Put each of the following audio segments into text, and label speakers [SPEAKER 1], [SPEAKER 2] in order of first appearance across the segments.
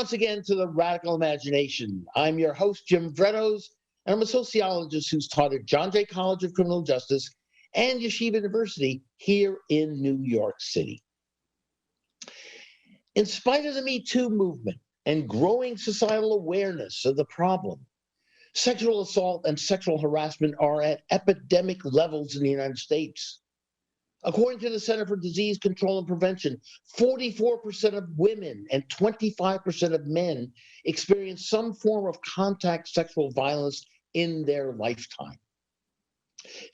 [SPEAKER 1] once again to the Radical Imagination. I'm your host, Jim Vrettos, and I'm a sociologist who's taught at John Jay College of Criminal Justice and Yeshiva University here in New York City. In spite of the Me Too movement and growing societal awareness of the problem, sexual assault and sexual harassment are at epidemic levels in the United States. According to the Center for Disease Control and Prevention, 44% of women and 25% of men experience some form of contact sexual violence in their lifetime.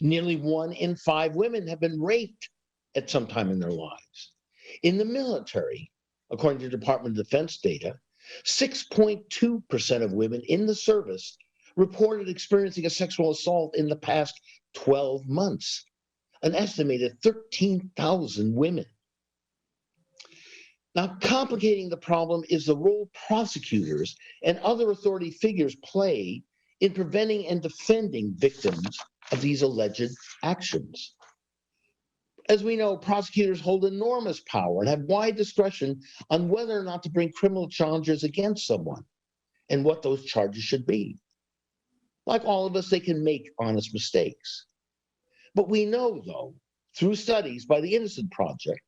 [SPEAKER 1] Nearly 1 in 5 women have been raped at some time in their lives. In the military, according to Department of Defense data, 6.2% of women in the service reported experiencing a sexual assault in the past 12 months. An estimated 13,000 women. Now, complicating the problem is the role prosecutors and other authority figures play in preventing and defending victims of these alleged actions. As we know, prosecutors hold enormous power and have wide discretion on whether or not to bring criminal charges against someone and what those charges should be. Like all of us, they can make honest mistakes. But we know, though, through studies by the Innocent Project,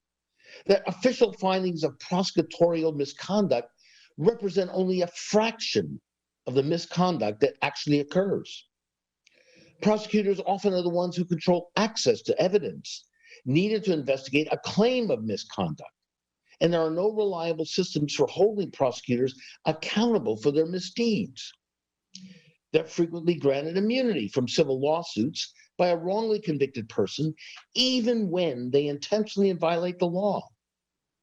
[SPEAKER 1] that official findings of prosecutorial misconduct represent only a fraction of the misconduct that actually occurs. Prosecutors often are the ones who control access to evidence needed to investigate a claim of misconduct, and there are no reliable systems for holding prosecutors accountable for their misdeeds. They're frequently granted immunity from civil lawsuits by a wrongly convicted person, even when they intentionally violate the law,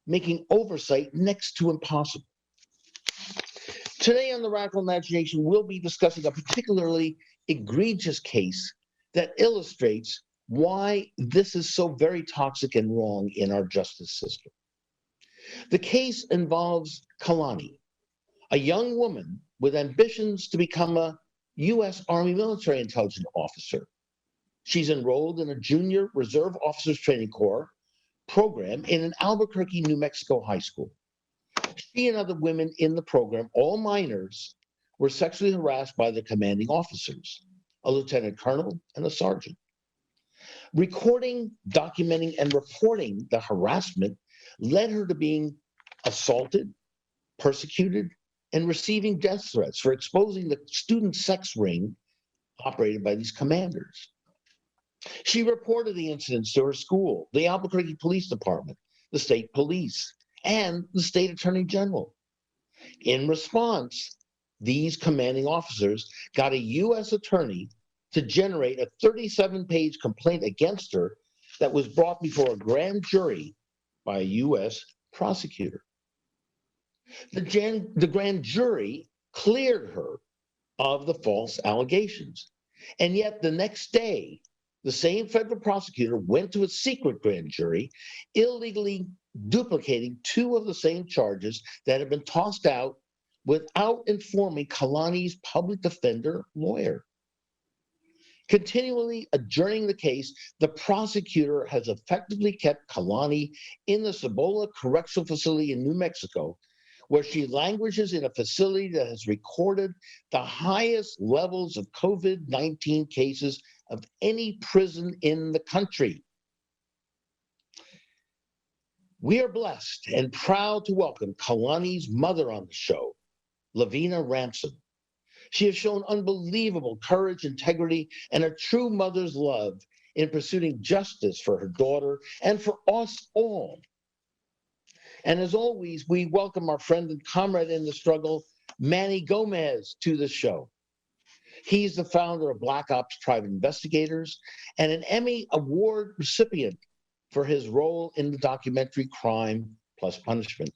[SPEAKER 1] making oversight next to impossible. Today on the Radical Imagination, we'll be discussing a particularly egregious case that illustrates why this is so very toxic and wrong in our justice system. The case involves KaLani, a young woman with ambitions to become a U.S. Army military intelligence officer. She's enrolled in a junior reserve officers training corps program in an Albuquerque, New Mexico high school. She and other women in the program, all minors, were sexually harassed by their commanding officers, a lieutenant colonel and a sergeant. Recording, documenting, and reporting the harassment led her to being assaulted, persecuted, and receiving death threats for exposing the student sex ring operated by these commanders. She reported the incidents to her school, the Albuquerque Police Department, the state police, and the state attorney general. In response, these commanding officers got a U.S. attorney to generate a 37-page complaint against her that was brought before a grand jury by a U.S. prosecutor. The grand jury cleared her of the false allegations, and yet the next day, the same federal prosecutor went to a secret grand jury, illegally duplicating 2 of the same charges that had been tossed out without informing KaLani's public defender lawyer. Continually adjourning the case, the prosecutor has effectively kept KaLani in the Cibola Correctional Facility in New Mexico, where she languishes in a facility that has recorded the highest levels of COVID-19 cases of any prison in the country. We are blessed and proud to welcome KaLani's mother on the show, Lavina Ransom. She has shown unbelievable courage, integrity, and a true mother's love in pursuing justice for her daughter and for us all. And as always, we welcome our friend and comrade in the struggle, Manuel Gomez, to the show. He's the founder of Black Ops Private Investigators and an Emmy Award recipient for his role in the documentary Crime Plus Punishment.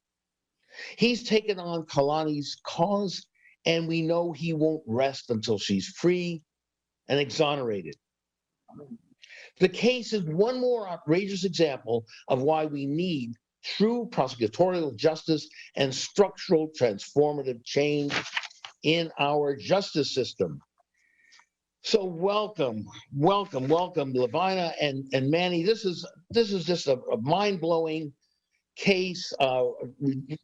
[SPEAKER 1] He's taken on KaLani's cause, and we know he won't rest until she's free and exonerated. The case is one more outrageous example of why we need true prosecutorial justice and structural transformative change in our justice system. So welcome, Lavina and Manny. This is just a mind-blowing case.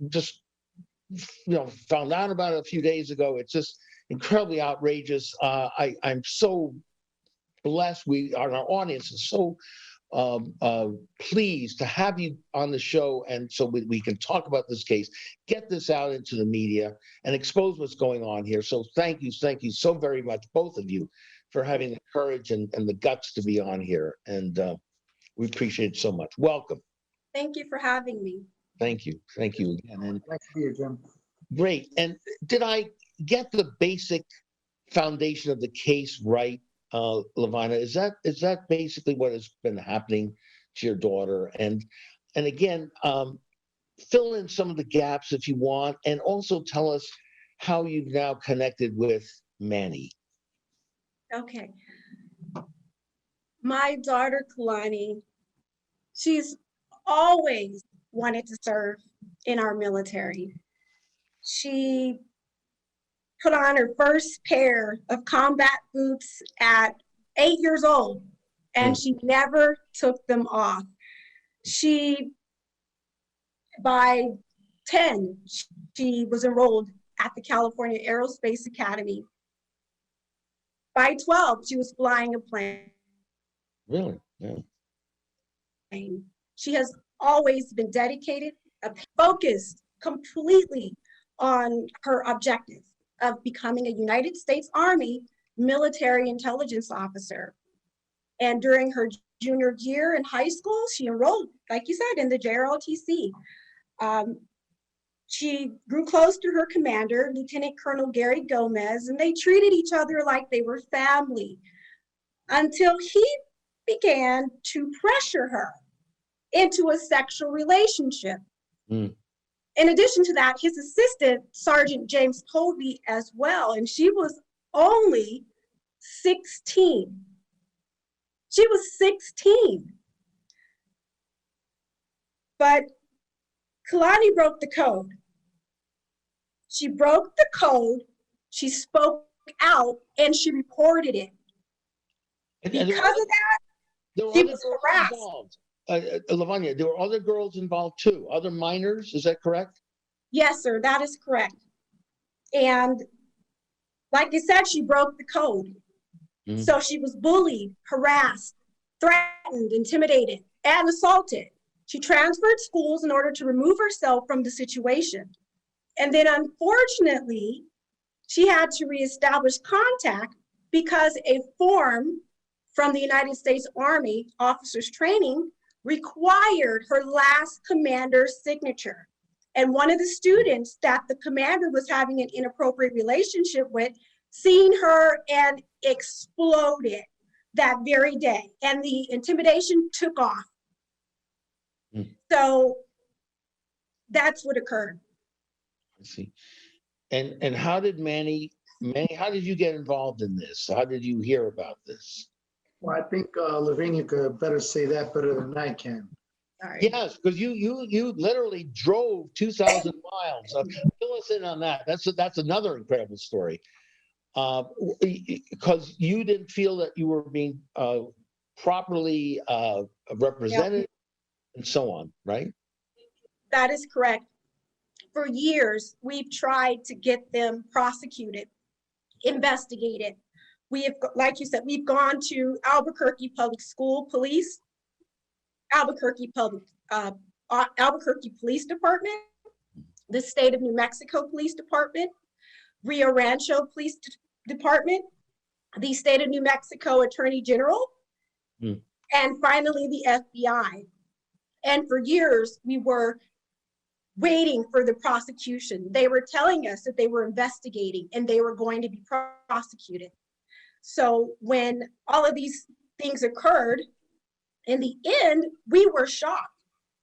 [SPEAKER 1] Just found out about it a few days ago. It's just incredibly outrageous. I'm so blessed. Our audience is so pleased to have you on the show, and so we can talk about this case, get this out into the media, and expose what's going on here. So thank you so very much, both of you, for having the courage and the guts to be on here, and we appreciate it so much. Welcome.
[SPEAKER 2] Thank you for having me.
[SPEAKER 1] Thank you again. And
[SPEAKER 3] Nice to be here, Jim.
[SPEAKER 1] great. And did I get the basic foundation of the case right, Lavina? Is that basically what has been happening to your daughter? And again, fill in some of the gaps if you want, and also tell us how you've now connected with Manny.
[SPEAKER 2] Okay. My daughter, KaLani, she's always wanted to serve in our military. She put on her first pair of combat boots at 8 years old, and she never took them off. By 10, she was enrolled at the California Aerospace Academy. By 12, she was flying a plane.
[SPEAKER 1] Really? Yeah.
[SPEAKER 2] She has always been dedicated, focused completely on her objective of becoming a United States Army military intelligence officer. And during her junior year in high school, she enrolled, like you said, in the JROTC. She grew close to her commander, Lieutenant Colonel Gary Gomez, and they treated each other like they were family until he began to pressure her into a sexual relationship. In addition to that, his assistant, Sergeant James Colby, as well, and she was only 16. She was 16. But KaLani broke the code. She broke the code, she spoke out, and she reported it. Because of that, she was harassed.
[SPEAKER 1] Lavina, there were other girls involved too, other minors, is that correct?
[SPEAKER 2] Yes, sir, that is correct. And like I said, she broke the code. So she was bullied, harassed, threatened, intimidated, and assaulted. She transferred schools in order to remove herself from the situation. And then unfortunately, she had to reestablish contact because a form from the United States Army Officers Training required her last commander's signature. And one of the students that the commander was having an inappropriate relationship with seen her and exploded that very day. And the intimidation took off. So that's what occurred.
[SPEAKER 1] I see. And how did Manny, how did you get involved in this? How did you hear about this?
[SPEAKER 3] Well, I think Lavina could better say that better than I can.
[SPEAKER 2] All right.
[SPEAKER 1] Yes, because you literally drove 2,000 miles. Fill us in on that. That's another incredible story. Because you didn't feel that you were being properly represented, and so on, right?
[SPEAKER 2] That is correct. For years, we've tried to get them prosecuted, investigated. We have, like you said, we've gone to Albuquerque Public School Police, Albuquerque Police Department, the State of New Mexico Police Department, Rio Rancho Police Department, the State of New Mexico Attorney General, and finally the FBI. And for years, we were waiting for the prosecution. They were telling us that they were investigating and they were going to be prosecuted. So when all of these things occurred, in the end, we were shocked.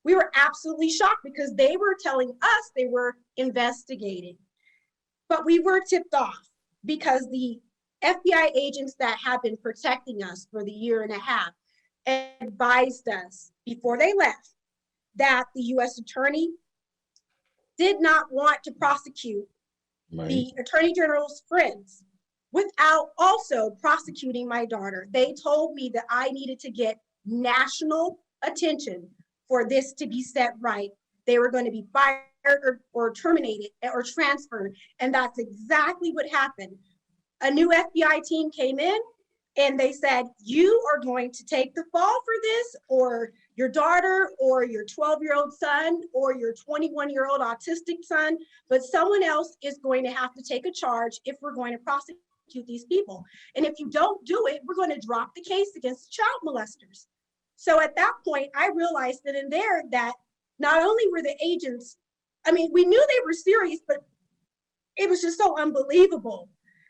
[SPEAKER 2] We were absolutely shocked because they were telling us they were investigating. But we were tipped off because the FBI agents that have been protecting us for the year and a half advised us before they left that the U.S. Attorney did not want to prosecute the Attorney General's friends without also prosecuting my daughter. They told me that I needed to get national attention for this to be set right. They were going to be firing or terminated or transferred. And that's exactly what happened. A new FBI team came in and they said, you are going to take the fall for this, or your daughter, or your 12-year-old son, or your 21-year-old autistic son, but someone else is going to have to take a charge if we're going to prosecute these people. And if you don't do it, we're going to drop the case against child molesters. So at that point, I realized that in there that not only were the agents, I mean, we knew they were serious, but it was just so unbelievable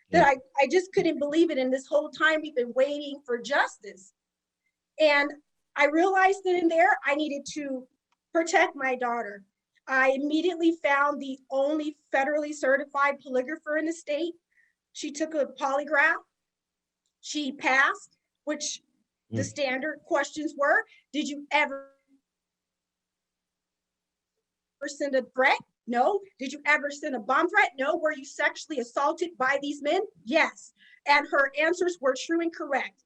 [SPEAKER 2] that I just couldn't believe it. And this whole time we've been waiting for justice. And I realized that in there, I needed to protect my daughter. I immediately found the only federally certified polygrapher in the state. She took a polygraph. She passed, which the standard questions were, did you ever send a threat? No. Did you ever send a bomb threat? No. Were you sexually assaulted by these men? Yes. And her answers were true and correct.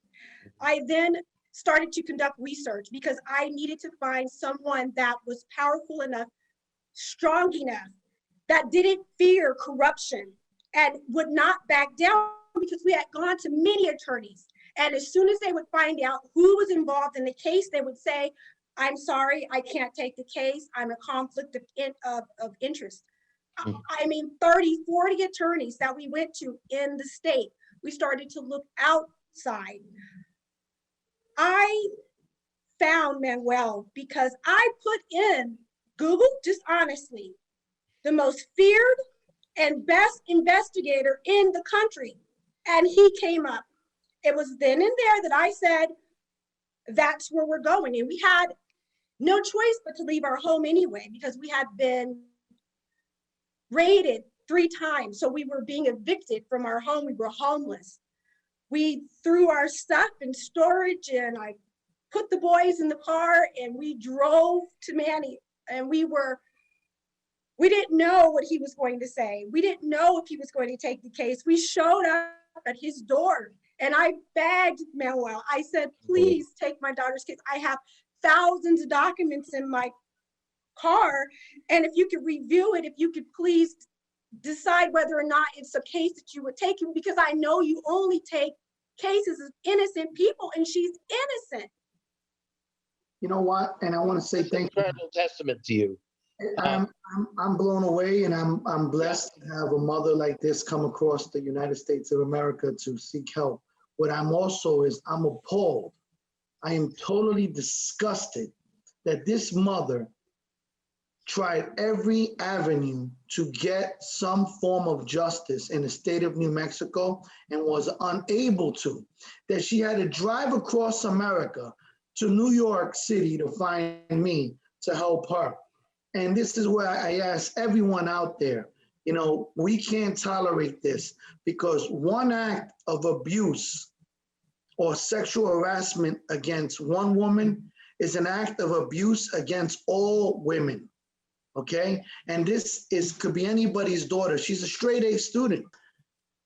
[SPEAKER 2] I then started to conduct research because I needed to find someone that was powerful enough, strong enough, that didn't fear corruption and would not back down, because we had gone to many attorneys. And as soon as they would find out who was involved in the case, they would say, I'm sorry, I can't take the case. I'm a conflict of interest. I mean, 30, 40 attorneys that we went to in the state. We started to look outside. I found Manuel because I put in Google, just honestly, the most feared and best investigator in the country. And he came up. It was then and there that I said, that's where we're going. And we had no choice but to leave our home anyway, because we had been raided 3 times. So we were being evicted from our home. We were homeless. We threw our stuff in storage, and I put the boys in the car and we drove to Manny. And we didn't know what he was going to say. We didn't know if he was going to take the case. We showed up at his door and I begged Manuel. I said, please take my daughter's case. I have thousands of documents in my car. And if you could review it, if you could please decide whether or not it's a case that you would take, because I know you only take cases of innocent people, and she's innocent.
[SPEAKER 3] You know what? And I want to say thank you.
[SPEAKER 1] Incredible testament to you.
[SPEAKER 3] I'm blown away, and I'm blessed to have a mother like this come across the United States of America to seek help. What I'm also is I'm appalled. I am totally disgusted that this mother tried every avenue to get some form of justice in the state of New Mexico and was unable to. That she had to drive across America to New York City to find me to help her. And this is where I ask everyone out there, you know, we can't tolerate this, because one act of abuse or sexual harassment against one woman is an act of abuse against all women, okay? And this could be anybody's daughter. She's a straight A student.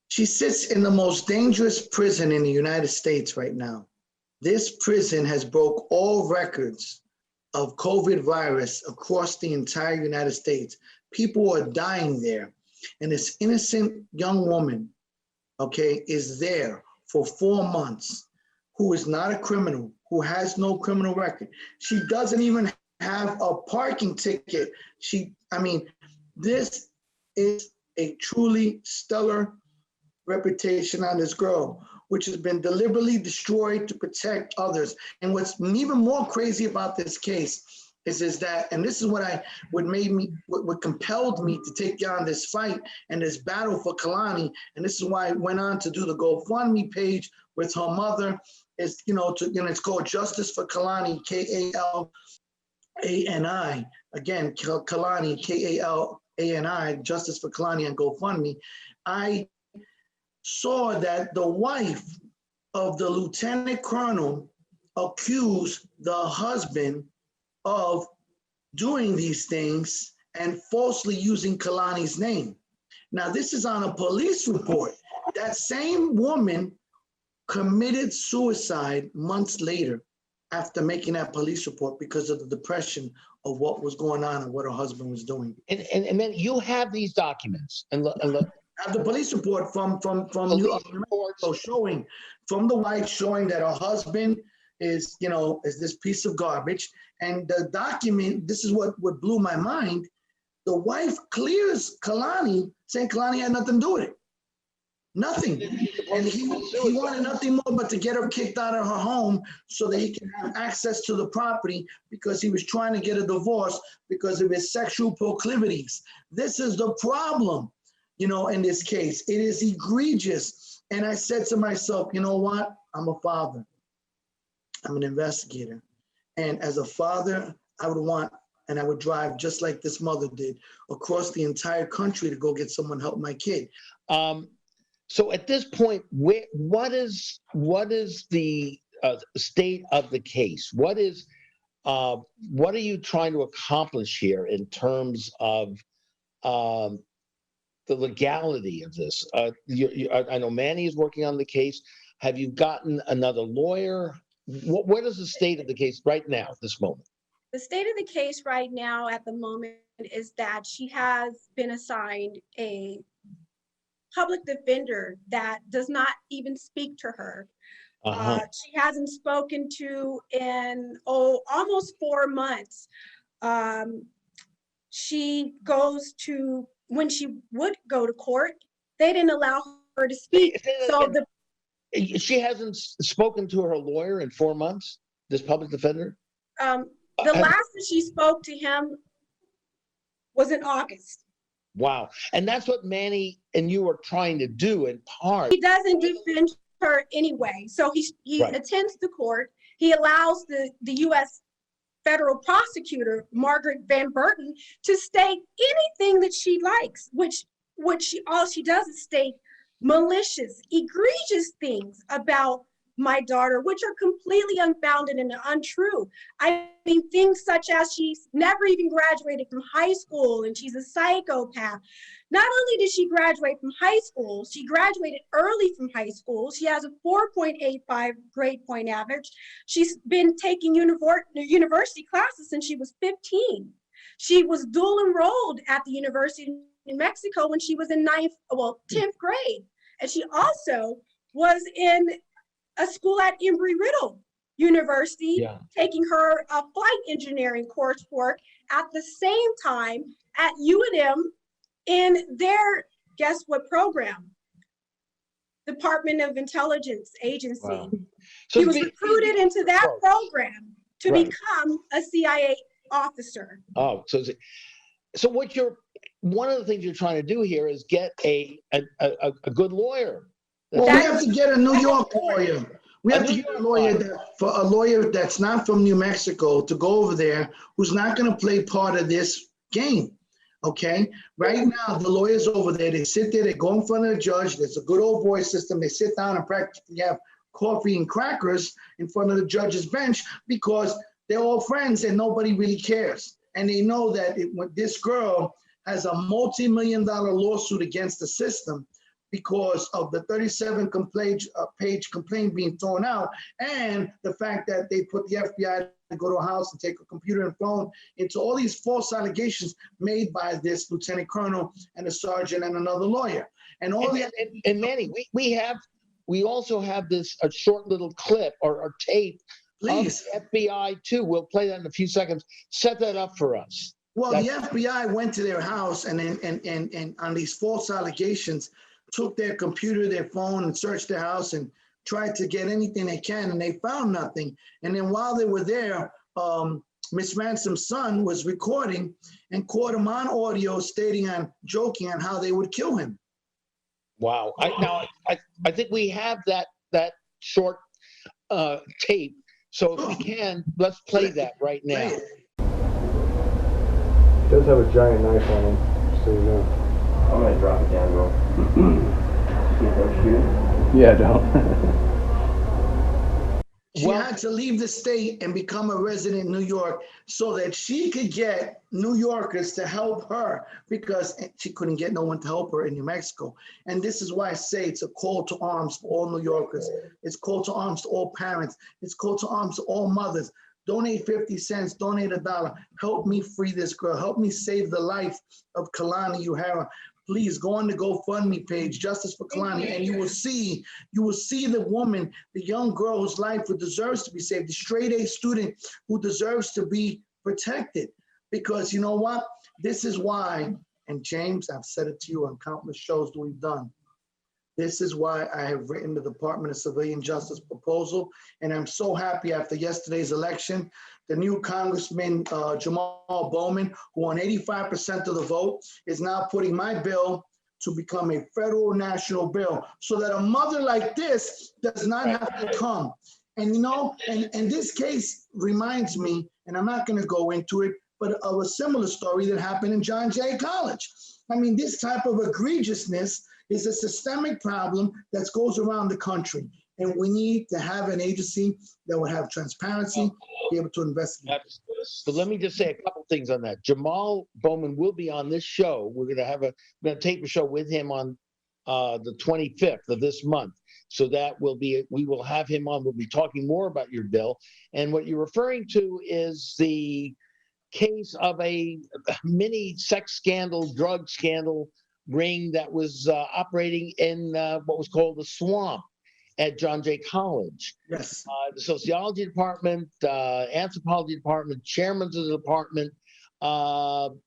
[SPEAKER 3] She sits in the most dangerous prison in the United States right now. This prison has broke all records of COVID virus across the entire United States. People are dying there. And this innocent young woman, okay, is there for 4 months, who is not a criminal, who has no criminal record. She doesn't even have a parking ticket. This is a truly stellar reputation on this girl, which has been deliberately destroyed to protect others. And what's even more crazy about this case is that, and this is what compelled me to take on this fight and this battle for KaLani, and this is why I went on to do the GoFundMe page with her mother. It's called Justice for KaLani, KaLani. Again, KaLani, KaLani, Justice for KaLani on GoFundMe. I saw that the wife of the lieutenant colonel accused the husband of doing these things and falsely using KaLani's name. Now, this is on a police report. That same woman committed suicide months later after making that police report because of the depression of what was going on and what her husband was doing.
[SPEAKER 1] And then you have these documents and look.
[SPEAKER 3] I have the police report from
[SPEAKER 1] Police reports.
[SPEAKER 3] so showing from the wife showing that her husband is, is this piece of garbage. And the document, this is what blew my mind. The wife clears KaLani, saying KaLani had nothing to do with it. Nothing. And he wanted nothing more but to get her kicked out of her home so that he can have access to the property, because he was trying to get a divorce because of his sexual proclivities. This is the problem, in this case. It is egregious. And I said to myself, you know what? I'm a father. I'm an investigator. And as a father, I would drive just like this mother did across the entire country to go get someone help my kid.
[SPEAKER 1] So at this point, what is the state of the case? What are you trying to accomplish here in terms of the legality of this? I know Manny is working on the case. Have you gotten another lawyer? What is the state of the case right now, at this moment?
[SPEAKER 2] The state of the case right now at the moment is that she has been assigned a public defender that does not even speak to her. She hasn't spoken to in almost 4 months. She goes to, when she would go to court, they didn't allow her to speak. So
[SPEAKER 1] she hasn't spoken to her lawyer in 4 months, this public defender?
[SPEAKER 2] The last that she spoke to him was in August.
[SPEAKER 1] Wow. And that's what Manny and you are trying to do in part.
[SPEAKER 2] He doesn't defend her anyway. So he
[SPEAKER 1] Right.
[SPEAKER 2] attends the court. He allows the U.S. federal prosecutor, Margaret Van Burton, to state anything that she likes, which all she does is state malicious, egregious things about my daughter, which are completely unfounded and untrue. I mean, things such as she's never even graduated from high school and she's a psychopath. Not only did she graduate from high school, she graduated early from high school. She has a 4.85 grade point average. She's been taking university classes since she was 15. She was dual enrolled at the University of New Mexico when she was in 10th grade. And she also was in a school at Embry-Riddle University, taking her flight engineering coursework at the same time at UNM in their, guess what program? Department of Intelligence Agency.
[SPEAKER 1] Wow. So
[SPEAKER 2] he was recruited into that program to become a CIA officer.
[SPEAKER 1] Oh, so one of the things you're trying to do here is get a good lawyer.
[SPEAKER 3] Well, we have to get a New York lawyer. We have to get a lawyer that's not from New Mexico to go over there, who's not going to play part of this game. Okay? Right now, the lawyers over there, they sit there, they go in front of the judge. There's a good old boy system. They sit down and practically have coffee and crackers in front of the judge's bench because they're all friends and nobody really cares. And they know that this girl has a multi-million-dollar lawsuit against the system because of the 37-page complaint being thrown out, and the fact that they put the FBI to go to a house and take a computer and phone into all these false allegations made by this lieutenant colonel and a sergeant and another lawyer. And
[SPEAKER 1] Manny, we also have a short little clip or tape.
[SPEAKER 3] Please.
[SPEAKER 1] Of the FBI too. We'll play that in a few seconds. Set that up for us.
[SPEAKER 3] Well, the FBI went to their house and on these false allegations, took their computer, their phone, and searched their house and tried to get anything they can, and they found nothing. And then while they were there, Miss Ransom's son was recording and caught him on audio joking on how they would kill him.
[SPEAKER 1] Wow. I think we have that short tape. So if we can, let's play that right now.
[SPEAKER 4] He does have a giant knife on him, so you know.
[SPEAKER 5] I'm gonna drop it down, bro.
[SPEAKER 4] Yeah, don't.
[SPEAKER 3] She had to leave the state and become a resident in New York so that she could get New Yorkers to help her because she couldn't get no one to help her in New Mexico. And this is why I say it's a call to arms for all New Yorkers. It's a call to arms to all parents. It's a call to arms to all mothers. donate 50 cents, donate $1. Help me free this girl. Help me save the life of KaLani Uehera. Please go on the GoFundMe page, Justice for KaLani, and you will see the woman, the young girl whose life deserves to be saved, the straight A student who deserves to be protected. Because you know what? This is why, and James, I've said it to you on countless shows that we've done. This is why I have written the Department of Civilian Justice proposal, and I'm so happy after yesterday's election, the new Congressman Jamal Bowman, who won 85% of the vote, is now putting my bill to become a federal national bill so that a mother like this does not have to come. And you know, and this case reminds me, and I'm not going to go into it, but of a similar story that happened in John Jay College. I mean, this type of egregiousness is a systemic problem that goes around the country. And we need to have an agency that will have transparency, be able to investigate.
[SPEAKER 1] So let me just say a couple things on that. Jamal Bowman will be on this show. We're going to tape a show with him on the 25th of this month. So that will be, we will have him on. We'll be talking more about your bill. And what you're referring to is the case of a mini sex scandal, drug scandal ring that was operating in what was called the swamp at John Jay College.
[SPEAKER 3] Yes.
[SPEAKER 1] The sociology department, anthropology department, chairman of the department.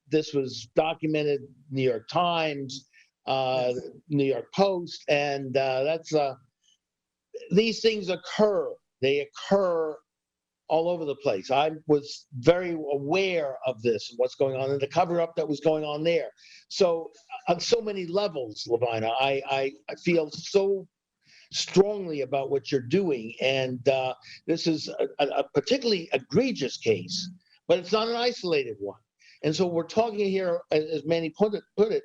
[SPEAKER 1] This was documented New York Times, New York Post, and these things occur. They occur all over the place. I was very aware of this and what's going on and the cover-up that was going on there. So on so many levels, Lavina, I feel so strongly about what you're doing. And this is a particularly egregious case, but it's not an isolated one. And so we're talking here, as Manny put it,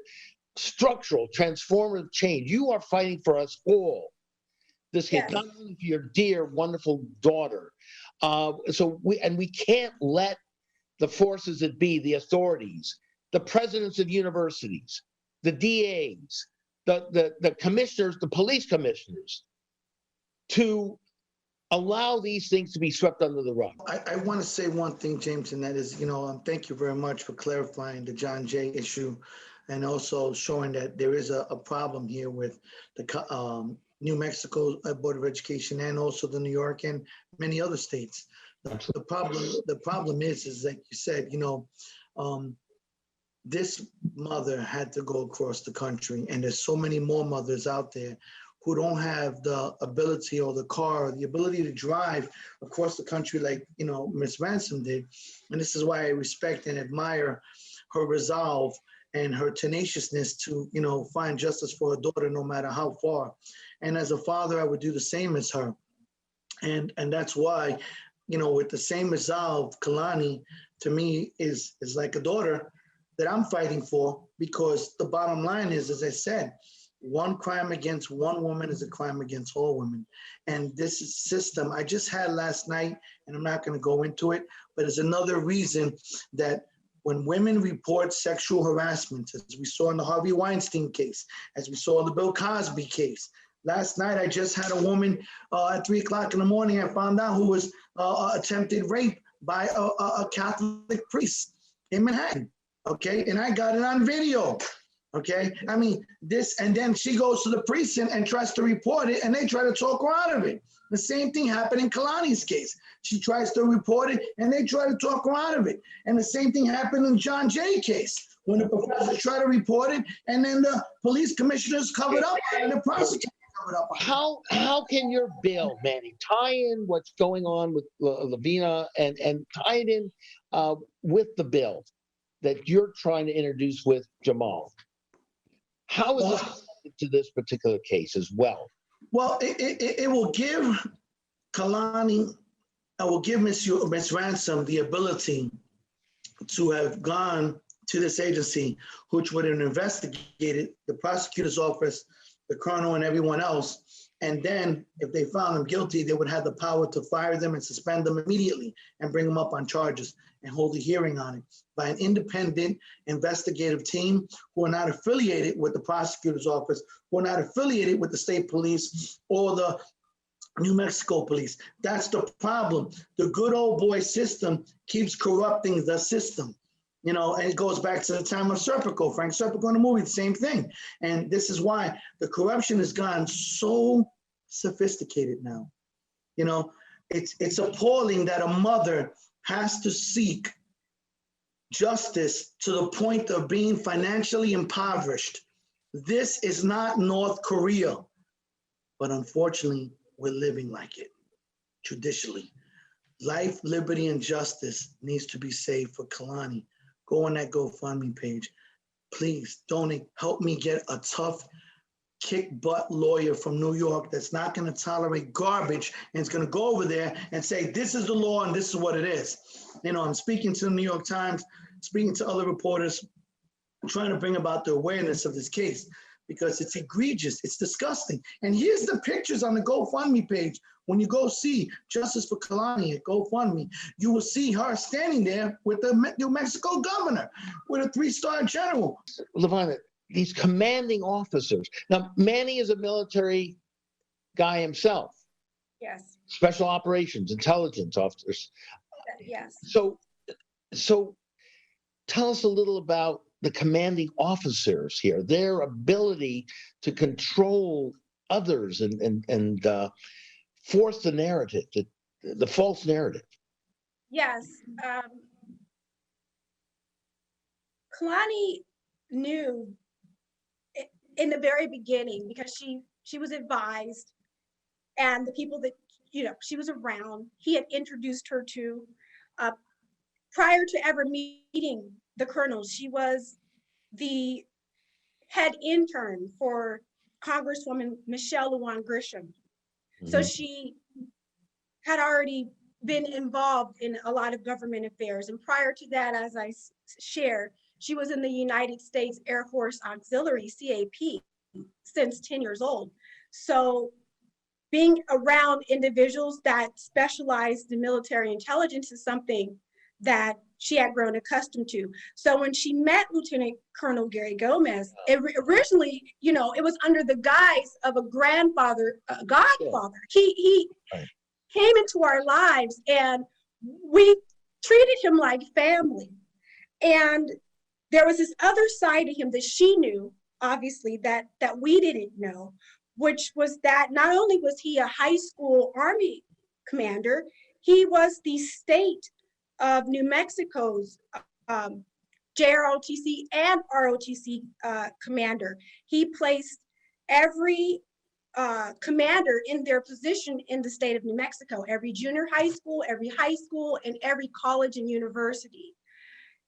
[SPEAKER 1] structural, transformative change. You are fighting for us all. This case, not only for your dear, wonderful daughter. So we can't let the forces that be, the authorities, the presidents of universities, the DAs, the commissioners, the police commissioners, to allow these things to be swept under the rug.
[SPEAKER 3] I want to say one thing, James, and that is, thank you very much for clarifying the John Jay issue and also showing that there is a problem here with the New Mexico Board of Education and also the New York and many other states. The problem is like you said, this mother had to go across the country, and there's so many more mothers out there who don't have the ability or the car or the ability to drive across the country like, Ms. Ransom did. And this is why I respect and admire her resolve and her tenaciousness to, find justice for her daughter no matter how far. And as a father, I would do the same as her. And that's why, with the same resolve, KaLani, to me, is like a daughter that I'm fighting for, because the bottom line is, as I said, one crime against one woman is a crime against all women. And this system I just had last night, and I'm not going to go into it, but it's another reason that when women report sexual harassment, as we saw in the Harvey Weinstein case, as we saw in the Bill Cosby case. Last night, I just had a woman at 3 o'clock in the morning, I found out, who was attempted rape by a Catholic priest in Manhattan, okay? And I got it on video, okay? I mean, and then she goes to the priest and tries to report it, and they try to talk her out of it. The same thing happened in KaLani's case. She tries to report it, and they try to talk her out of it. And the same thing happened in John Jay case, when the professors try to report it, and then the police commissioners covered up, and the prosecutor covered up.
[SPEAKER 1] How can your bill, Manny, tie in what's going on with Lavina and tie it in with the bill that you're trying to introduce with Jamal? How is this connected to this particular case as well?
[SPEAKER 3] Well, it will give KaLani, I will give Ms. Ransom the ability to have gone to this agency, which would have investigated the prosecutor's office, the colonel, and everyone else. And then if they found them guilty, they would have the power to fire them and suspend them immediately and bring them up on charges and hold a hearing on it by an independent investigative team who are not affiliated with the prosecutor's office, who are not affiliated with the state police or the New Mexico police. That's the problem. The good old boy system keeps corrupting the system. You know, and it goes back to the time of Serpico, Frank Serpico in the movie, the same thing. And this is why the corruption has gone so sophisticated now. You know, it's appalling that a mother has to seek justice to the point of being financially impoverished. This is not North Korea, but unfortunately, we're living like it traditionally. Life, liberty, and justice needs to be saved for KaLani. Go on that GoFundMe page. Please donate. Help me get a tough, kick butt lawyer from New York that's not going to tolerate garbage and is going to go over there and say, this is the law and this is what it is. You know, I'm speaking to the New York Times, speaking to other reporters, trying to bring about the awareness of this case because it's egregious, it's disgusting. And here's the pictures on the GoFundMe page. When you go see Justice for KaLani at GoFundMe, you will see her standing there with the New Mexico governor, with a 3-star general.
[SPEAKER 1] Lavina, these commanding officers. Now, Manny is a military guy himself.
[SPEAKER 2] Yes,
[SPEAKER 1] Special operations, intelligence officers.
[SPEAKER 2] yes.
[SPEAKER 1] So tell us a little about the commanding officers here, their ability to control others and force the narrative, the false narrative.
[SPEAKER 2] Yes. KaLani knew in the very beginning because she was advised, and the people that she was around, he had introduced her to prior to ever meeting the colonels. She was the head intern for Congresswoman Michelle Lujan Grisham. Mm-hmm. So she had already been involved in a lot of government affairs. And prior to that, as I shared, she was in the United States Air Force Auxiliary, CAP, since 10 years old. So being around individuals that specialized in military intelligence is something that she had grown accustomed to. So when she met Lieutenant Colonel Gary Gomez, originally, it was under the guise of a godfather. He came into our lives and we treated him like family. And there was this other side to him that she knew, obviously, that we didn't know, which was that not only was he a high school Army commander, he was the state of New Mexico's JROTC and ROTC commander. He placed every commander in their position in the state of New Mexico, every junior high school, every high school, and every college and university.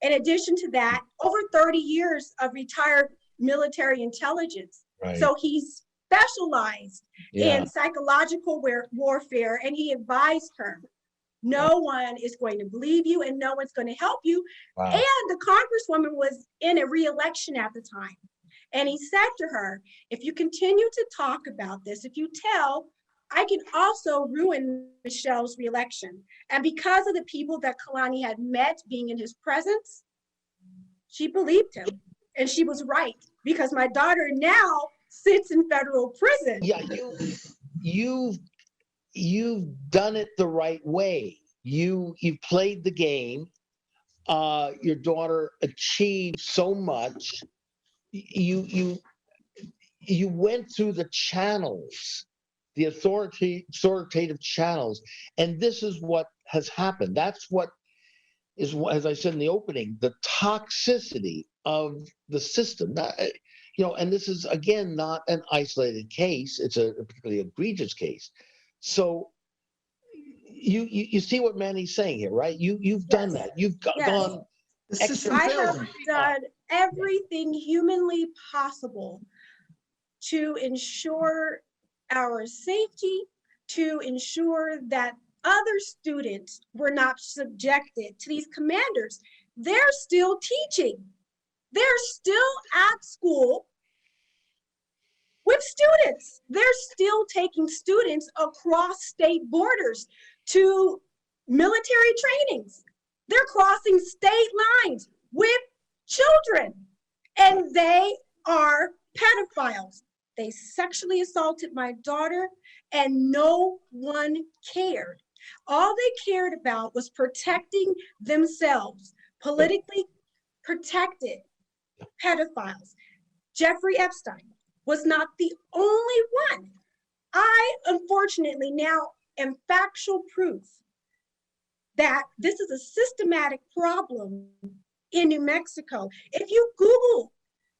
[SPEAKER 2] In addition to that, over 30 years of retired military intelligence. Right. So he's specialized in psychological warfare, and he advised her, no one is going to believe you and no one's going to help you. Wow. And the Congresswoman was in a re-election at the time. And he said to her, if you continue to talk about this, if you tell, I can also ruin Michelle's re-election. And because of the people that KaLani had met being in his presence, she believed him. And she was right, because my daughter now sits in federal prison.
[SPEAKER 1] Yeah, you've done it the right way. You've played the game. Your daughter achieved so much. You went through the channels, the authoritative channels, and this is what has happened. That's what is, as I said in the opening, the toxicity of the system. And this is, again, not an isolated case. It's a particularly egregious case. So you see what Manny's saying here, right? You've done that. You've gone.
[SPEAKER 2] I have done everything humanly possible to ensure our safety, to ensure that other students were not subjected to these commanders. They're still teaching. They're still at school with students. They're still taking students across state borders to military trainings. They're crossing state lines with children, and they are pedophiles. They sexually assaulted my daughter, and no one cared. All they cared about was protecting themselves, politically protected pedophiles. Jeffrey Epstein was not the only one. I, unfortunately, now am factual proof that this is a systematic problem in New Mexico. If you Google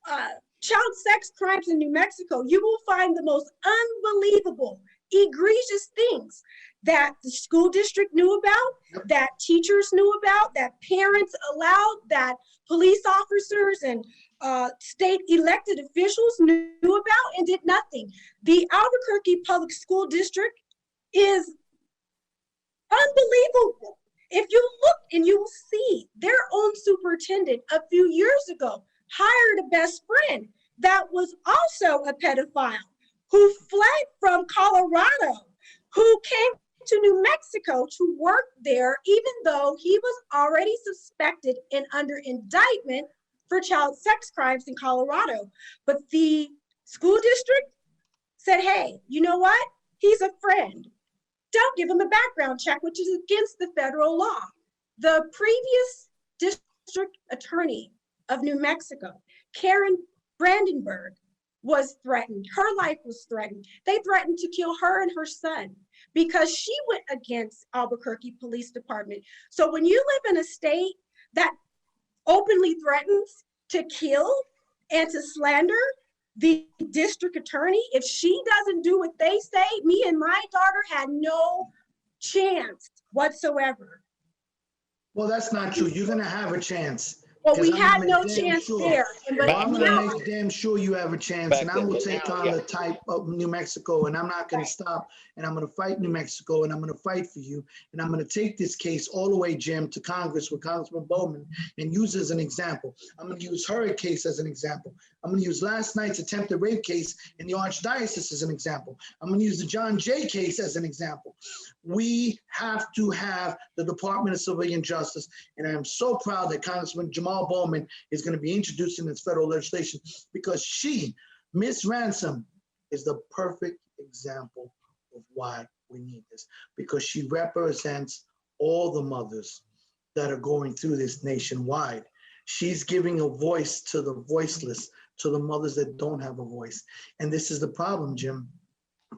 [SPEAKER 2] child sex crimes in New Mexico, you will find the most unbelievable, egregious things that the school district knew about, that teachers knew about, that parents allowed, that police officers and state elected officials knew about and did nothing. The Albuquerque Public School District is unbelievable. If you look and you will see their own superintendent a few years ago hired a best friend that was also a pedophile who fled from Colorado, who came to New Mexico to work there, even though he was already suspected and under indictment for child sex crimes in Colorado. But the school district said, hey, you know what? He's a friend. Don't give him a background check, which is against the federal law. The previous district attorney of New Mexico, Karen Brandenburg, was threatened. Her life was threatened. They threatened to kill her and her son because she went against Albuquerque Police Department. So when you live in a state that openly threatens to kill and to slander the district attorney, if she doesn't do what they say, me and my daughter had no chance whatsoever.
[SPEAKER 3] Well, that's not true. You're gonna have a chance.
[SPEAKER 2] Well, we
[SPEAKER 3] I'm
[SPEAKER 2] had
[SPEAKER 3] gonna
[SPEAKER 2] no
[SPEAKER 3] make damn
[SPEAKER 2] chance
[SPEAKER 3] sure.
[SPEAKER 2] there.
[SPEAKER 3] Well, I'm gonna
[SPEAKER 2] now,
[SPEAKER 3] make damn sure you have a chance, and I will take on the type of New Mexico, and I'm not gonna stop, and I'm gonna fight New Mexico, and I'm gonna fight for you, and I'm gonna take this case all the way, Jim, to Congress with Congressman Bowman and use as an example. I'm gonna use her case as an example. I'm gonna use last night's attempted rape case in the Archdiocese as an example. I'm gonna use the John Jay case as an example. We have to have the Department of Civilian Justice, and I'm so proud that Congressman Jamal Bowman is going to be introducing this federal legislation because she, Miss Ransom, is the perfect example of why we need this, because she represents all the mothers that are going through this nationwide. She's giving a voice to the voiceless, to the mothers that don't have a voice. And this is the problem, Jim.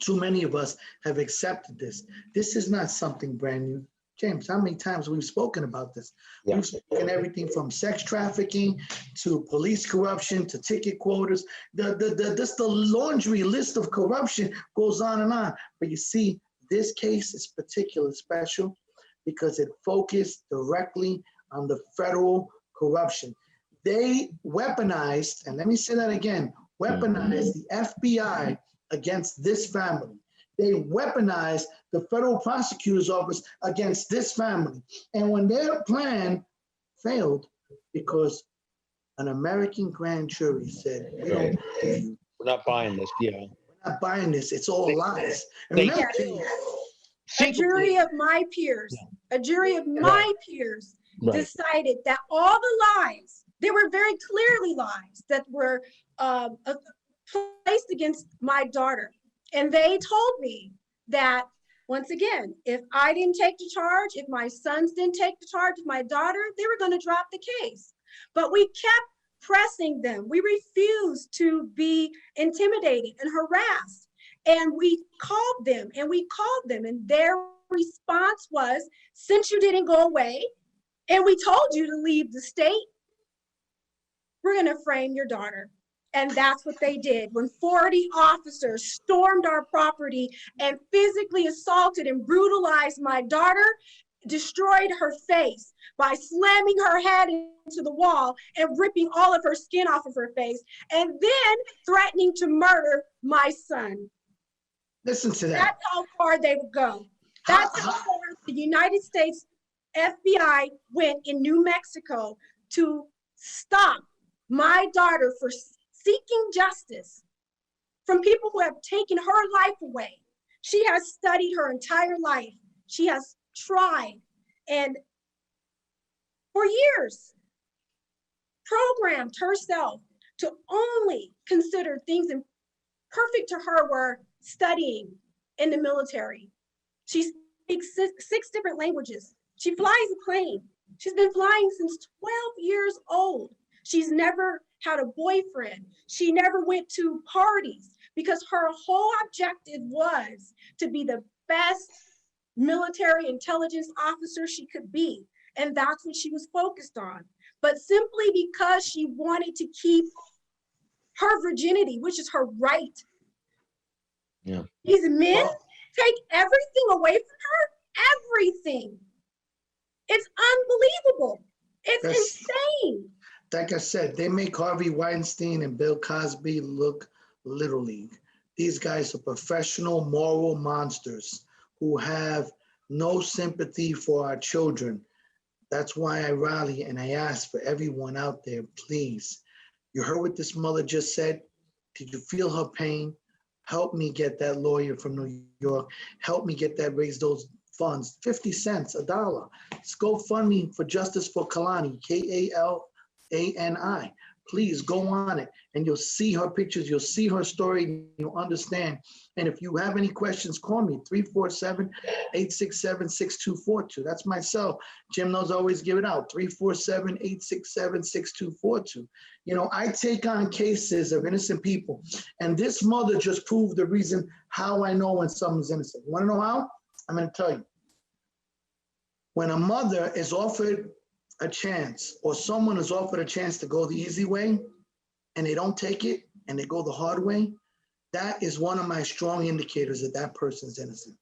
[SPEAKER 3] Too many of us have accepted this. This is not something brand new. James, how many times we've spoken about this? Yeah. We've spoken everything from sex trafficking to police corruption to ticket quotas. The laundry list of corruption goes on and on. But you see, this case is particularly special because it focused directly on the federal corruption. They weaponized, and let me say that again, weaponized the FBI against this family. They weaponized the federal prosecutor's office against this family. And when their plan failed, because an American grand jury said, we don't believe you.
[SPEAKER 1] We're not buying this, yeah.
[SPEAKER 3] We're not buying this, it's all lies. And remember,
[SPEAKER 2] a jury of my peers, decided that all the lies, they were very clearly lies that were placed against my daughter. And they told me that, once again, if I didn't take the charge, if my sons didn't take the charge of my daughter, they were going to drop the case. But we kept pressing them. We refused to be intimidated and harassed. And we called them and we called them. And their response was, since you didn't go away and we told you to leave the state, we're going to frame your daughter. And that's what they did. When 40 officers stormed our property and physically assaulted and brutalized my daughter, destroyed her face by slamming her head into the wall and ripping all of her skin off of her face, and then threatening to murder my son.
[SPEAKER 3] Listen to that.
[SPEAKER 2] That's how far they would go. That's how far the United States FBI went in New Mexico to stop my daughter for seeking justice from people who have taken her life away. She has studied her entire life. She has tried and for years programmed herself to only consider things perfect to her were studying in the military. She speaks six different languages. She flies a plane. She's been flying since 12 years old. She's never had a boyfriend. She never went to parties because her whole objective was to be the best military intelligence officer she could be. And that's what she was focused on. But simply because she wanted to keep her virginity, which is her right.
[SPEAKER 1] Yeah.
[SPEAKER 2] These men take everything away from her, everything. It's unbelievable. It's insane.
[SPEAKER 3] Like I said, they make Harvey Weinstein and Bill Cosby look Little League. These guys are professional moral monsters who have no sympathy for our children. That's why I rally and I ask for everyone out there, please. You heard what this mother just said? Did you feel her pain? Help me get that lawyer from New York. Help me get that, raise those funds. 50 cents, $1. It's GoFundMe for Justice for KaLani, KaLani. Please go on it and you'll see her pictures, you'll see her story, you'll understand. And if you have any questions, call me, 347-867-6242. That's my cell. Jim knows I always give it out, 347-867-6242. You know, I take on cases of innocent people, and this mother just proved the reason how I know when someone's innocent. You wanna know how? I'm gonna tell you. When a mother is offered a chance, or someone is offered a chance to go the easy way and they don't take it and they go the hard way, that is one of my strong indicators that that person's innocent.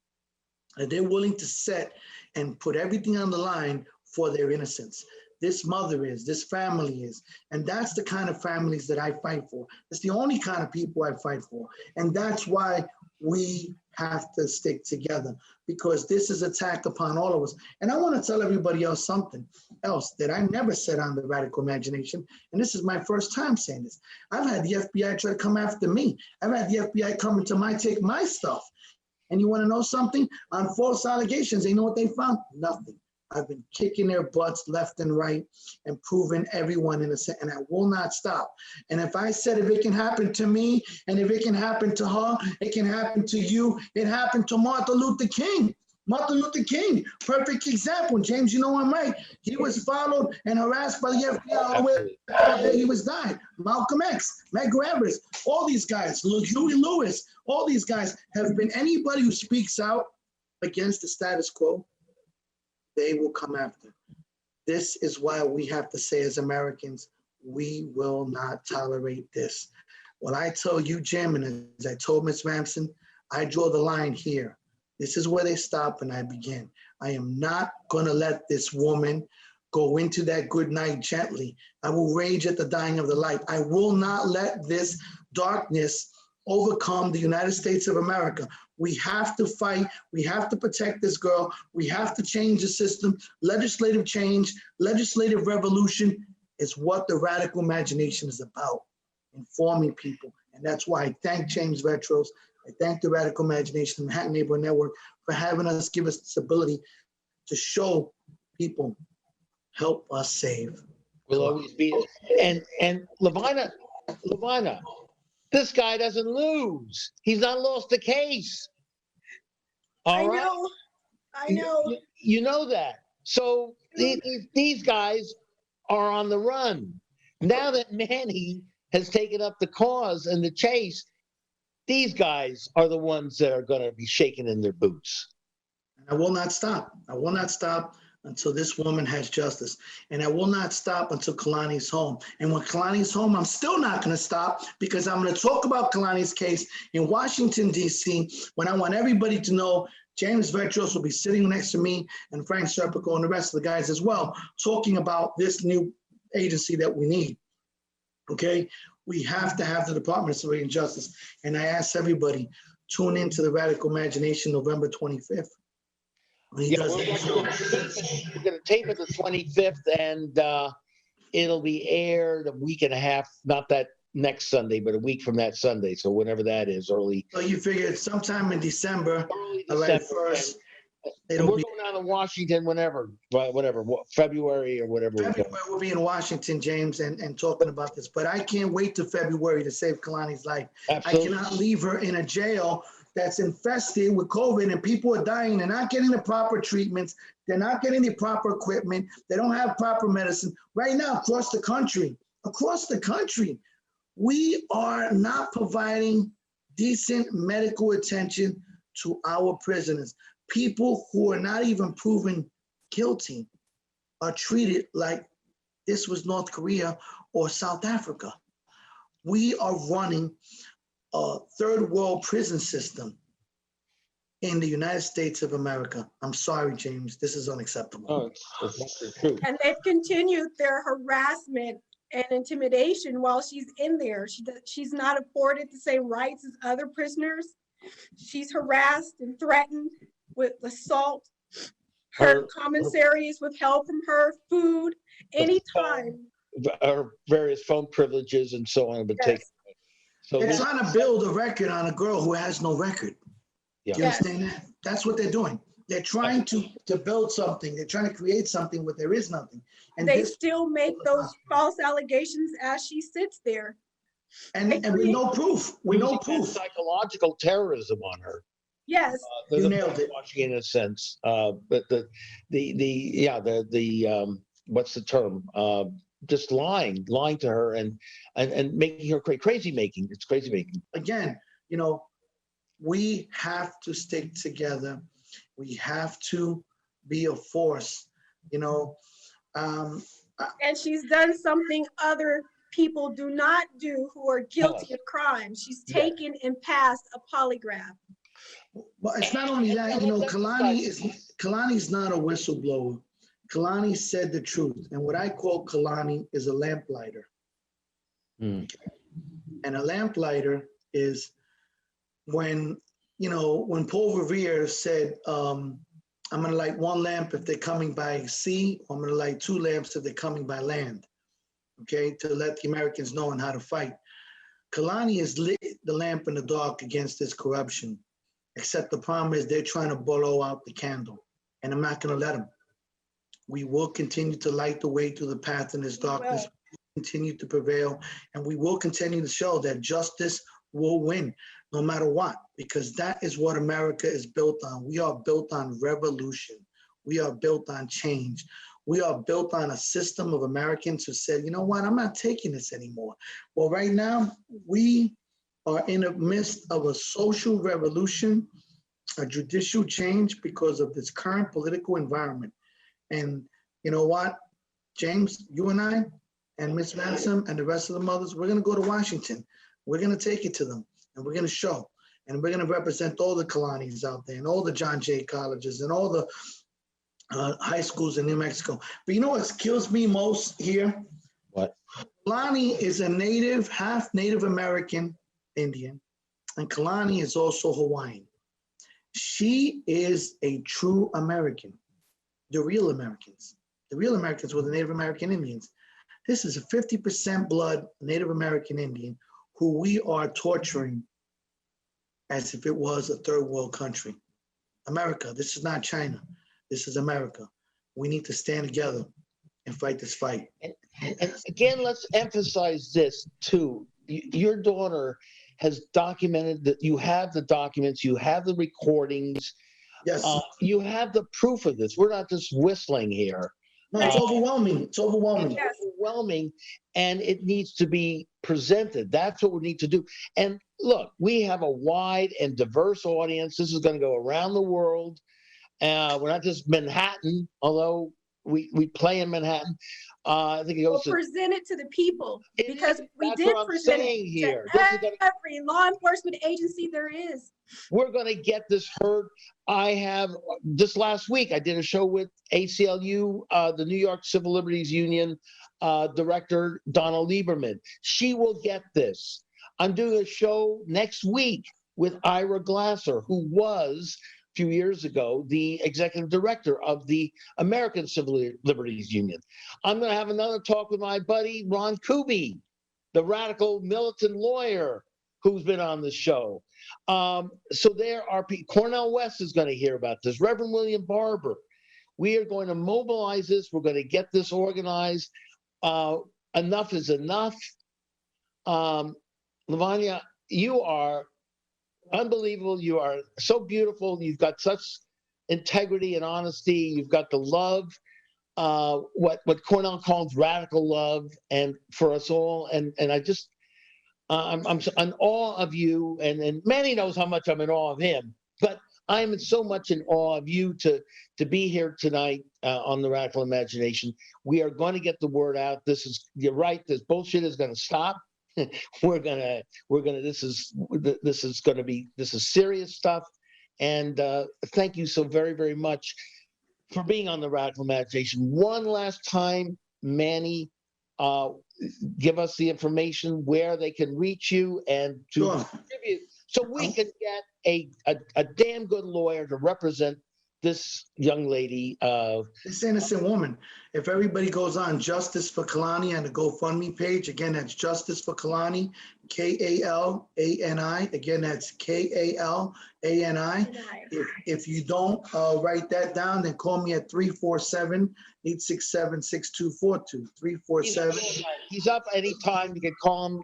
[SPEAKER 3] And they're willing to set and put everything on the line for their innocence. This mother is, this family is, and that's the kind of families that I fight for. It's the only kind of people I fight for. And that's why we have to stick together, because this is an attack upon all of us. And I want to tell everybody else something else that I never said on the Radical Imagination, and this is my first time saying this. I've had the FBI try to come after me. I've had the FBI come into take my stuff. And you want to know something? On false allegations, you know what they found? Nothing. I've been kicking their butts left and right and proving everyone innocent, and I will not stop. And if I said if it can happen to me, and if it can happen to her, it can happen to you. It happened to Martin Luther King. Martin Luther King, perfect example. James, you know I'm right. He was followed and harassed by the FBI all the way after he was died. Malcolm X, Medgar Evers, all these guys, Huey Lewis, all these guys have been, anybody who speaks out against the status quo, they will come after. This is why we have to say as Americans, we will not tolerate this. When I tell you, Jim, and as I told Ms. Ransom, I draw the line here. This is where they stop and I begin. I am not gonna let this woman go into that good night gently. I will rage at the dying of the light. I will not let this darkness overcome the United States of America. We have to fight. We have to protect this girl. We have to change the system. Legislative change, legislative revolution is what the Radical Imagination is about, informing people. And that's why I thank James Vrettos. I thank the Radical Imagination and Manhattan Neighborhood Network for having us, give us this ability to show people, help us save.
[SPEAKER 1] Will always be. And Lavina, this guy doesn't lose. He's not lost a case. All right?
[SPEAKER 2] I know.
[SPEAKER 1] You know that. So these guys are on the run. Now that Manny has taken up the cause and the chase, these guys are the ones that are going to be shaking in their boots.
[SPEAKER 3] I will not stop. I will not stop until this woman has justice. And I will not stop until KaLani's home. And when KaLani's home, I'm still not going to stop, because I'm going to talk about KaLani's case in Washington, D.C., when I want everybody to know James Vrettos will be sitting next to me and Frank Serpico and the rest of the guys as well, talking about this new agency that we need, okay? We have to have the Department of Civilian Justice. And I ask everybody, tune into the Radical Imagination November 25th.
[SPEAKER 1] Yeah, we're going to tape it the 25th, and it'll be aired a week and a half, not that next Sunday, but a week from that Sunday. So whenever that is, early.
[SPEAKER 3] So you figure sometime in December,
[SPEAKER 1] Early
[SPEAKER 3] all right,
[SPEAKER 1] December,
[SPEAKER 3] first. They
[SPEAKER 1] And
[SPEAKER 3] don't
[SPEAKER 1] we're
[SPEAKER 3] be.
[SPEAKER 1] going down to Washington whenever, February or whatever.
[SPEAKER 3] February we'll be in Washington, James, and talking about this. But I can't wait to February to save KaLani's life.
[SPEAKER 1] Absolutely.
[SPEAKER 3] I cannot leave her in a jail that's infested with COVID and people are dying. They're not getting the proper treatments. They're not getting the proper equipment. They don't have proper medicine. Right now, across the country, we are not providing decent medical attention to our prisoners. People who are not even proven guilty are treated like this was North Korea or South Africa. We are running a third world prison system in the United States of America. I'm sorry, James, this is unacceptable.
[SPEAKER 1] Oh, it's true.
[SPEAKER 2] And they've continued their harassment and intimidation while she's in there. She's not afforded the same rights as other prisoners. She's harassed and threatened with assault. Her commissary is withheld from her, food, anytime.
[SPEAKER 1] Our various phone privileges and so on have been taken. So
[SPEAKER 3] They're trying to build a record on a girl who has no record.
[SPEAKER 1] Yeah.
[SPEAKER 3] Do you understand that? That's what they're doing. They're trying to build something. They're trying to create something where there is nothing. And
[SPEAKER 2] they still make those false allegations as she sits there.
[SPEAKER 3] And with no proof. With no proof.
[SPEAKER 1] Psychological terrorism on her.
[SPEAKER 2] Yes.
[SPEAKER 3] You nailed it.
[SPEAKER 1] In a sense, but the what's the term? Just lying to her and making her crazy making. It's crazy making.
[SPEAKER 3] Again, we have to stick together. We have to be a force.
[SPEAKER 2] And she's done something other people do not do who are guilty of crime. She's taken and passed a polygraph.
[SPEAKER 3] Well, it's not only that, KaLani's not a whistleblower. KaLani said the truth. And what I call KaLani is a lamplighter. And a lamplighter is when Paul Revere said, I'm going to light one lamp if they're coming by sea, I'm going to light two lamps if they're coming by land, okay, to let the Americans know on how to fight. KaLani has lit the lamp in the dark against this corruption, except the problem is they're trying to blow out the candle, and I'm not going to let them. We will continue to light the way through the path in this darkness, continue to prevail, and we will continue to show that justice will win no matter what, because that is what America is built on. We are built on revolution. We are built on change. We are built on a system of Americans who said, you know what, I'm not taking this anymore. Well, right now, we are in the midst of a social revolution, a judicial change because of this current political environment. And you know what, James, you and I, and Ms. Ransom and the rest of the mothers, we're going to go to Washington. We're going to take it to them, and we're going to show, and we're going to represent all the KaLanis out there and all the John Jay colleges and all the high schools in New Mexico. But you know what kills me most here?
[SPEAKER 1] What?
[SPEAKER 3] KaLani is a native, half Native American Indian, and KaLani is also Hawaiian. She is a true American, the real Americans. The real Americans were the Native American Indians. This is a 50% blood Native American Indian who we are torturing as if it was a third world country. America, this is not China. This is America. We need to stand together and fight this fight.
[SPEAKER 1] And again, let's emphasize this too. Your daughter has documented that you have the documents, you have the recordings.
[SPEAKER 3] Yes.
[SPEAKER 1] You have the proof of this. We're not just whistling here.
[SPEAKER 3] No, it's overwhelming. It's overwhelming.
[SPEAKER 1] It's overwhelming, and it needs to be presented. That's what we need to do. And look, we have a wide and diverse audience. This is going to go around the world. We're not just Manhattan, although we play in Manhattan. I think it goes
[SPEAKER 2] we'll present it to the people because we did present it
[SPEAKER 1] here.
[SPEAKER 2] to every law enforcement agency there is.
[SPEAKER 1] We're going to get this heard. I have, just last week, I did a show with ACLU, the New York Civil Liberties Union director, Donna Lieberman. She will get this. I'm doing a show next week with Ira Glasser, who was, a few years ago, the executive director of the American Civil Liberties Union. I'm going to have another talk with my buddy, Ron Kuby, the radical militant lawyer who's been on the show. So there are people. Cornel West is going to hear about this. Reverend William Barber. We are going to mobilize this. We're going to get this organized. Enough is enough. Lavina, you are unbelievable. You are so beautiful. You've got such integrity and honesty. You've got the love, what Cornell calls radical love, and for us all. And I just, I'm in awe of you. And Manny knows how much I'm in awe of him. But I'm so much in awe of you to be here tonight on the Radical Imagination. We are going to get the word out. You're right. This bullshit is going to stop. This is serious stuff. And thank you so very, very much for being on the Radical Imagination. One last time, Manny, give us the information where they can reach you and to contribute, so we can get a damn good lawyer to represent this young lady.
[SPEAKER 3] This innocent woman. If everybody goes on Justice for KaLani on the GoFundMe page, again, that's Justice for KaLani, KaLani. Again, that's KaLani. If you don't write that down, then call me at 347-867-6242. 347.
[SPEAKER 1] He's up anytime. You can call him,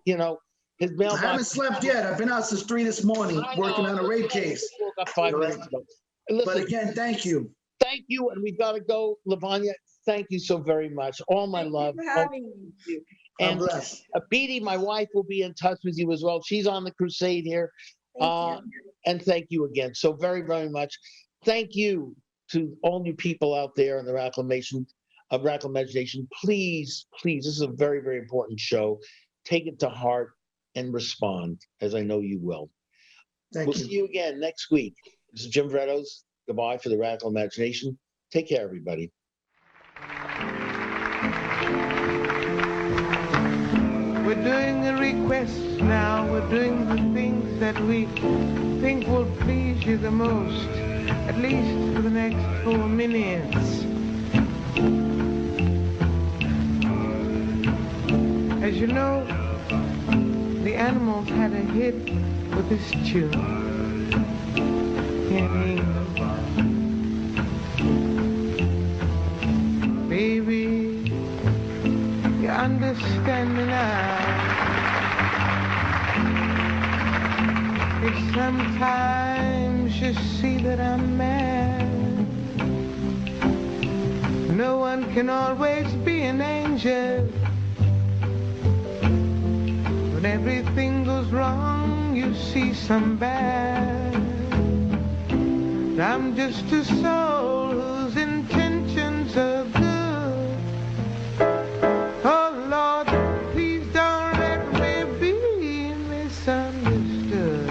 [SPEAKER 1] his mailbox.
[SPEAKER 3] I haven't slept yet. I've been out since 3 this morning working on a rape case.
[SPEAKER 1] Woke up 5 minutes ago. Listen,
[SPEAKER 3] but again, thank you.
[SPEAKER 1] Thank you, and we've got to go. Lavina, thank you so very much. All my love.
[SPEAKER 2] Thank you for having me.
[SPEAKER 1] And
[SPEAKER 3] bless.
[SPEAKER 1] Beatty, my wife, will be in touch with you as well. She's on the crusade here.
[SPEAKER 2] Thank you.
[SPEAKER 1] And thank you again so very, very much. Thank you to all you people out there in the Radical Imagination. Please, this is a very, very important show. Take it to heart and respond, as I know you will. We'll see you again next week. This is Jim Vrettos. Goodbye for the Radical Imagination. Take care, everybody.
[SPEAKER 6] We're doing the requests now. We're doing the things that we think will please you the most, at least for the next 4 minutes. As you know, the Animals had a hit with this tune. Baby, you understand me now. If sometimes you see that I'm mad, no one can always be an angel. When everything goes wrong, you see some bad. I'm just a soul whose intentions are good. Oh Lord, please don't let me be misunderstood.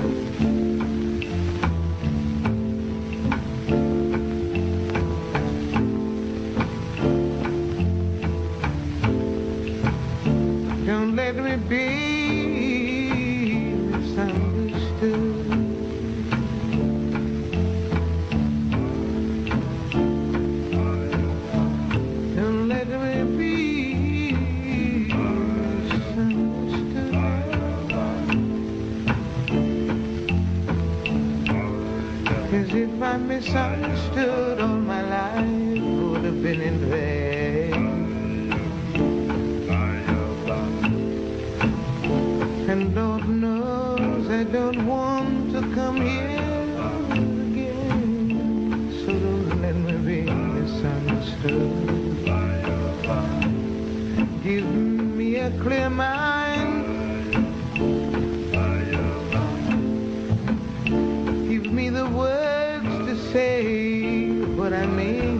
[SPEAKER 6] Don't let me be misunderstood. If I misunderstood, all my life would have been in vain. And Lord knows I don't want to come here again. So don't let me be misunderstood. Give me a clear mind. Give me the words to say what I mean.